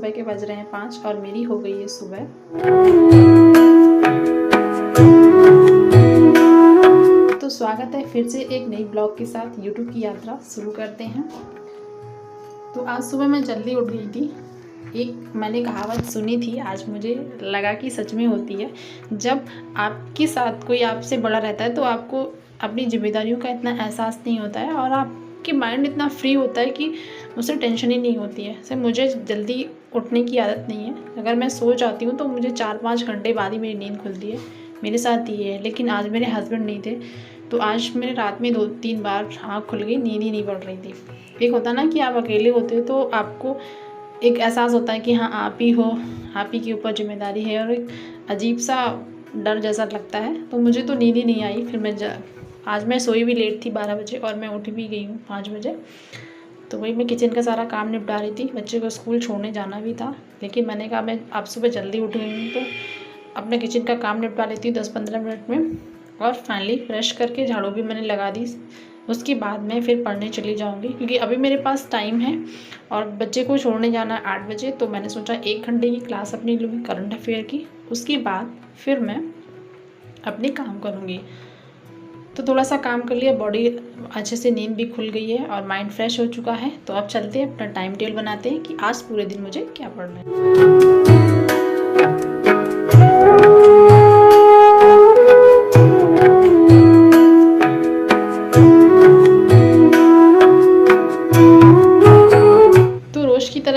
सुबह के बज रहे हैं 5 और मेरी हो गई है सुबह। तो स्वागत है फिर से एक नई ब्लॉग के साथ। यूट्यूब की यात्रा शुरू करते हैं। तो आज सुबह मैं जल्दी उठ गई थी। एक मैंने कहावत सुनी थी, आज मुझे लगा कि सच में होती है। जब आपके साथ कोई आपसे बड़ा रहता है तो आपको अपनी जिम्मेदारियों का इतना एहसास नहीं होता है और आपके माइंड इतना फ्री होता है कि मुझसे टेंशन ही नहीं होती है। सर मुझे जल्दी उठने की आदत नहीं है। अगर मैं सो जाती हूँ तो मुझे 4-5 घंटे बाद ही मेरी नींद खुलती है। मेरे साथ ये है। लेकिन आज मेरे हस्बैंड नहीं थे तो आज मेरे रात में 2-3 बार आँख खुल गई, नींद ही नहीं पड़ रही थी। एक होता ना कि आप अकेले होते हो तो आपको एक एहसास होता है कि हाँ आप ही हो, आप ही के ऊपर जिम्मेदारी है और एक अजीब सा डर जैसा लगता है। तो मुझे तो नींद ही नहीं आई। फिर मैं आज मैं सोई भी लेट थी 12 बजे और मैं उठ भी गई हूँ 5 बजे। तो वही मैं किचन का सारा काम निपटा रही थी। बच्चे को स्कूल छोड़ने जाना भी था, लेकिन मैंने कहा मैं अब सुबह जल्दी उठ गई हूँ तो अपने किचन का काम निपटा लेती हूँ 10-15 मिनट में। और फाइनली ब्रश करके झाड़ू भी मैंने लगा दी। उसके बाद मैं फिर पढ़ने चली जाऊँगी क्योंकि अभी मेरे पास टाइम है और बच्चे को छोड़ने जाना है 8 बजे। तो मैंने सोचा 1 घंटे की क्लास अपनी लूँगी करंट अफेयर की। उसके बाद फिर मैं अपने काम करूँगी। तो थोड़ा सा काम कर लिया, बॉडी अच्छे से, नींद भी खुल गई है और माइंड फ्रेश हो चुका है। तो अब चलते हैं, अपना टाइम टेबल बनाते हैं कि आज पूरे दिन मुझे क्या पढ़ना है।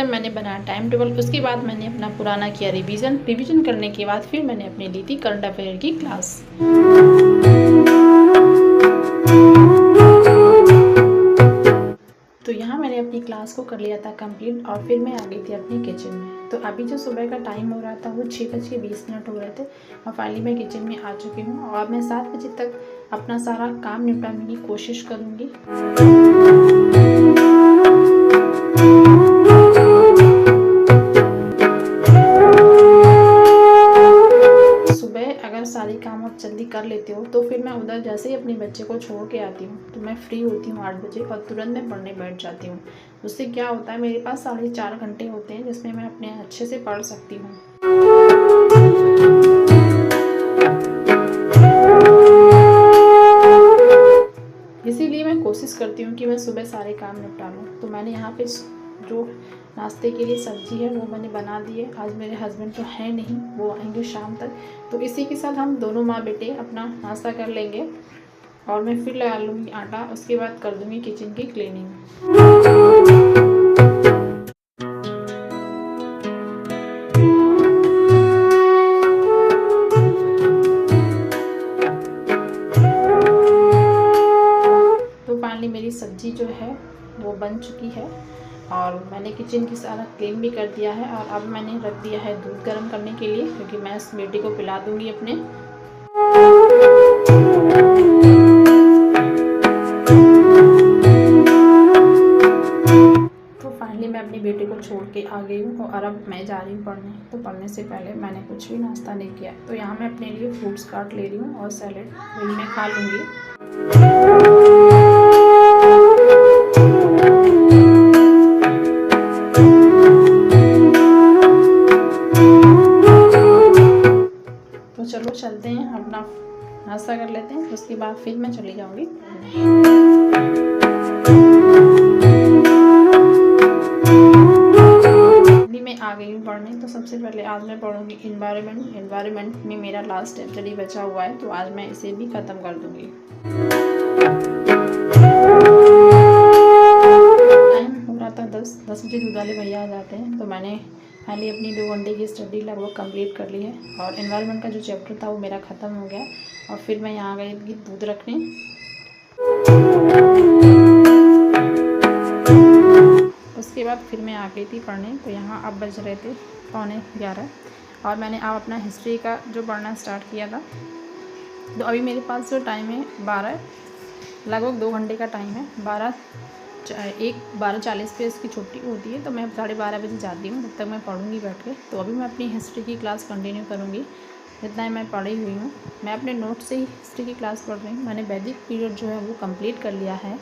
मैंने बनाया टाइम टेबल। उसके बाद मैंने अपना पुराना किया रिवीजन करने के बाद फिर मैंने अपनी ली थी करंट अफेयर की क्लास। तो यहाँ मैंने अपनी क्लास को कर लिया था कंप्लीट और फिर मैं आ गई थी अपनी किचन में। तो अभी जो सुबह का टाइम हो रहा था वो 6:20 हो रहे थे और फाइनली मैं किचन में आ चुकी हूँ और मैं 7 बजे तक अपना सारा काम निपटाने की कोशिश करूँगी। सारे काम आप जल्दी कर लेते हो तो फिर मैं उधर जैसे ही अपने बच्चे को छोड़ के आती हूँ तो मैं फ्री होती हूँ 8 बजे और तुरंत मैं पढ़ने बैठ जाती हूँ। उससे क्या होता है, मेरे पास 4.5 घंटे होते हैं जिसमें मैं अपने अच्छे से पढ़ सकती हूँ। इसीलिए मैं कोशिश करती हूँ कि मैं सुबह सारे काम निपटा लूँ। तो मैंने यहाँ पे जो नाश्ते के लिए सब्जी है वो मैंने बना दी है। आज मेरे हस्बैंड तो है नहीं, वो आएंगे शाम तक। तो इसी के साथ हम दोनों माँ बेटे अपना नाश्ता कर लेंगे और मैं फिर लगा लूँगी आटा। उसके बाद कर दूँगी किचन की क्लीनिंग। तो फाइनली मेरी सब्जी जो है वो बन चुकी है और मैंने किचन की सारा क्लीन भी कर दिया है। और अब मैंने रख दिया है दूध गर्म करने के लिए क्योंकि मैं इस बेटी को पिला दूंगी अपने। तो फाइनली मैं अपनी बेटी को छोड़ के आ गई हूँ और अब मैं जा रही हूँ पढ़ने। तो पढ़ने से पहले मैंने कुछ भी नाश्ता नहीं किया। तो यहाँ मैं अपने लिए फ्रूट्स काट ले रही हूँ और सैलेड वही मैं खा लूँगी। चलो चलते हैं, अपना नाश्ता कर लेते हैं। उसके बाद फिर मैं चली जाऊंगी। अभी मैं आ गई हूँ पढ़ने। तो सबसे पहले आज मैं पढ़ूंगी इन्वायरमेंट में मेरा लास्ट स्टडी बचा हुआ है तो आज मैं इसे भी ख़त्म कर दूंगी। टाइम हो रहा था 10 बजे दूध वाले भैया आ जाते हैं। तो मैंने फाइनली अपनी 2 घंटे की स्टडी लगभग कंप्लीट कर ली है और एनवायरनमेंट का जो चैप्टर था वो मेरा ख़त्म हो गया। और फिर मैं यहाँ गई थी दूध रखने। उसके बाद फिर मैं आ गई थी पढ़ने। तो यहाँ अब बज रहे थे 11:15 और मैंने अब अपना हिस्ट्री का जो पढ़ना स्टार्ट किया था। तो अभी मेरे पास जो टाइम है 12, लगभग 2 घंटे का टाइम है। 12:40 पे इसकी छुट्टी होती है तो मैं 12:30 बजे जाती हूँ। तब तक मैं पढ़ूँगी बैठ के। तो अभी मैं अपनी हिस्ट्री की क्लास कंटिन्यू करूँगी जितना मैं पढ़ी हुई हूँ। मैं अपने नोट से ही हिस्ट्री की क्लास पढ़ रही हूँ। मैंने वैदिक पीरियड जो है वो कंप्लीट कर लिया है।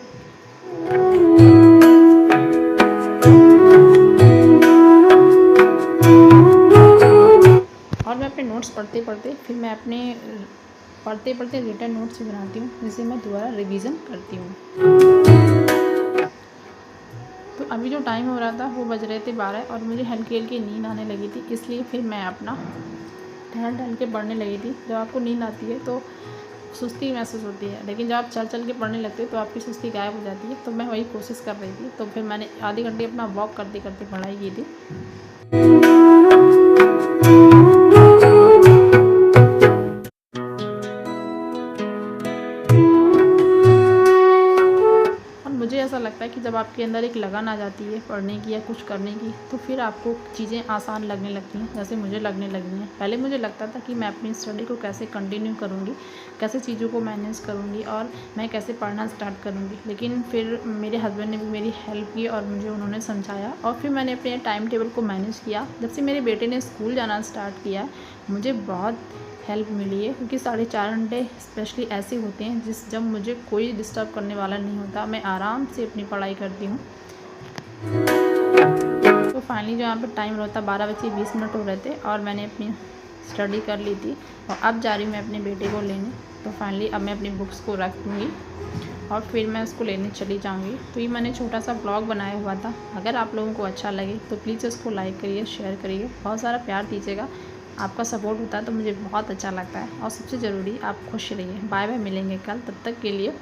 अपने नोट्स पढ़ते पढ़ते फिर मैं अपने पढ़ते पढ़ते रिटन नोट्स भी बनाती हूँ, जिसे मैं दोबारा रिवीजन करती हूँ। तो अभी जो टाइम हो रहा था वो बज रहे थे 12 और मुझे हल्की हल्की नींद आने लगी थी, इसलिए फिर मैं अपना टहल टहल के पढ़ने लगी थी। जब आपको नींद आती है तो सुस्ती महसूस होती है, लेकिन जब आप चल चल के पढ़ने लगते हो तो आपकी सुस्ती गायब हो जाती है। तो मैं वही कोशिश कर रही थी, तो फिर मैंने आधे घंटे अपना वॉक करते करते पढ़ाई की थी। मुझे ऐसा लगता है कि जब आपके अंदर एक लगन आ जाती है पढ़ने की या कुछ करने की, तो फिर आपको चीज़ें आसान लगने लगती हैं, जैसे मुझे लगने लगी हैं। पहले मुझे लगता था कि मैं अपनी स्टडी को कैसे कंटिन्यू करूँगी, कैसे चीज़ों को मैनेज करूँगी और मैं कैसे पढ़ना स्टार्ट करूँगी। लेकिन फिर मेरे हस्बैंड ने भी मेरी हेल्प की और मुझे उन्होंने समझाया और फिर मैंने अपने टाइम टेबल को मैनेज किया। जब से मेरे बेटे ने स्कूल जाना स्टार्ट किया, मुझे बहुत हेल्प मिली है, क्योंकि 4.5 घंटे स्पेशली ऐसे होते हैं जब मुझे कोई डिस्टर्ब करने वाला नहीं होता, मैं आराम से अपनी पढ़ाई करती हूँ। तो फाइनली जो यहाँ पर टाइम होता 12:20 हो रहे थे और मैंने अपनी स्टडी कर ली थी और अब जा रही हूँ मैं अपने बेटे को लेने। तो फाइनली अब मैं अपनी बुक्स को रख दूँगी और फिर मैं उसको लेने चली जाऊँगी। तो ये मैंने छोटा सा ब्लॉग बनाया हुआ था। अगर आप लोगों को अच्छा लगे तो प्लीज़ उसको लाइक करिए, शेयर करिए, बहुत सारा प्यार दीजिएगा। आपका सपोर्ट होता है तो मुझे बहुत अच्छा लगता है। और सबसे ज़रूरी, आप खुश रहिए। बाय बाय, मिलेंगे कल, तब तक के लिए